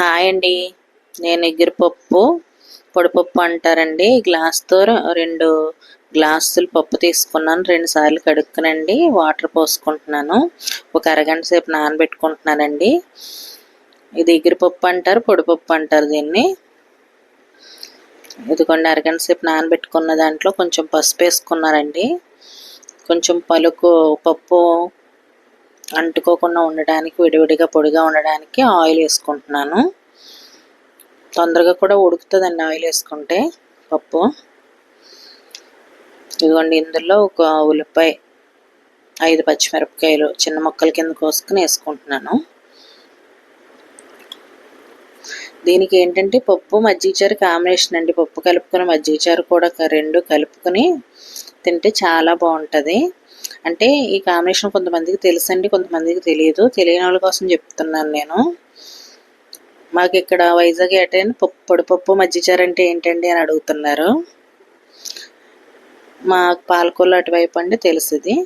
Hi అండి. నేను ఎగిరిపప్పు పొడిపప్పు అంటారండి. గ్లాస్తో 2 గ్లాసులు పప్పు తీసుకున్నాను. 2 సార్లు కడుక్కునండి వాటర్ పోసుకుంటున్నాను. ఒక అరగంట సేపు నానబెట్టుకుంటున్నానండి. ఇది ఎగిరిపప్పు అంటారు, పొడిపప్పు అంటారు దీన్ని. ఇదిగోండి అరగంట సేపు నానబెట్టుకున్న దాంట్లో కొంచెం పసుపు వేసుకున్నారండి. కొంచెం పలుకు పప్పు అంటుకోకుండా ఉండడానికి, విడివిడిగా పొడిగా ఉండడానికి ఆయిల్ వేసుకుంటున్నాను. తొందరగా కూడా ఉడుకుతుందండి ఆయిల్ వేసుకుంటే పప్పు. ఇదిగోండి ఇందులో ఒక ఉల్లిపాయ, 5 పచ్చిమిరపకాయలు చిన్న ముక్కల కింద కోసుకుని వేసుకుంటున్నాను. దీనికి ఏంటంటే పప్పు మజ్జిగచారు కాంబినేషన్ అండి. పప్పు కలుపుకొని మజ్జిగచారు కూడా 2 కలుపుకొని తింటే చాలా బాగుంటుంది. అంటే ఈ కాంబినేషన్ కొంతమందికి తెలుసండి, కొంతమందికి తెలియదు. తెలియని వాళ్ళ కోసం చెప్తున్నాను నేను. మాకు ఇక్కడ వైజాగ్ ఏటైనా పొడిపప్పు మజ్జిగచారు అంటే ఏంటండి అని అడుగుతున్నారు. మాకు పాలకొల్లు అటువైపు అండి తెలుసుది.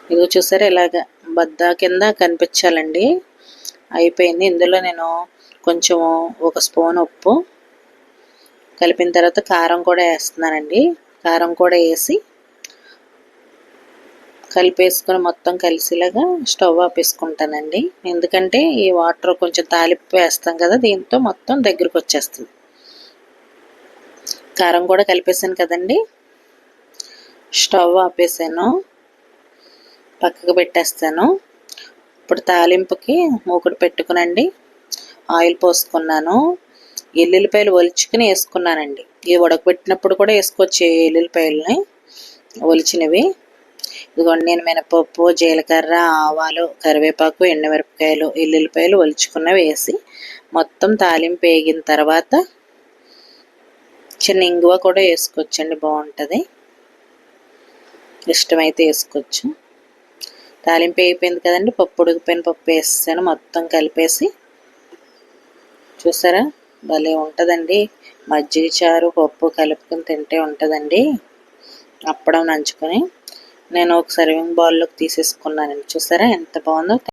ఇదిగో చూసారా ఇలాగ బద్ద కింద కనిపించాలండి. అయిపోయింది. ఇందులో నేను కొంచెం 1 స్పూన్ ఉప్పు కలిపిన తర్వాత కారం కూడా వేస్తున్నానండి. కారం కూడా వేసి కలిపేసుకొని మొత్తం కలిసిలాగా స్టవ్ ఆపేసుకుంటానండి. ఎందుకంటే ఈ వాటర్ కొంచెం తాలింపు వేస్తాం కదా, దీంతో మొత్తం దగ్గరకు వచ్చేస్తుంది. కారం కూడా కలిపేసాను కదండి. స్టవ్ ఆపేసాను, పక్కకు పెట్టేస్తాను. ఇప్పుడు తాలింపుకి మూకుడు పెట్టుకునండి ఆయిల్ పోసుకున్నాను. ఎల్లుల్లిపాయలు ఒలుచుకుని వేసుకున్నానండి. ఇవి ఉడకబెట్టినప్పుడు కూడా వేసుకోవచ్చు ఎల్లుల్లిపాయలని ఒలిచినవి. ఇదిగోండి నేను మినపప్పు, జీలకర్ర, ఆవాలు, కరివేపాకు, ఎండుమిరపకాయలు, ఎల్లుల్లిపాయలు ఒలుచుకున్నవి వేసి మొత్తం తాలింపు వేగిన తర్వాత చిన్న ఇంగువ కూడా వేసుకోవచ్చండి, బాగుంటుంది. ఇష్టమైతే వేసుకోవచ్చు. తాలింపు అయిపోయింది కదండి. పప్పు ఉడికిపోయిన పప్పు వేసాను, మొత్తం కలిపేసి చూసారా భలే ఉంటుందండి. మజ్జిగ చారు పప్పు కలుపుకొని తింటే ఉంటుందండి. అప్పడం నంచుకొని నేను ఒక సర్వింగ్ బౌల్లోకి తీసేసుకున్నానండి. చూసారా ఎంత బాగుందో.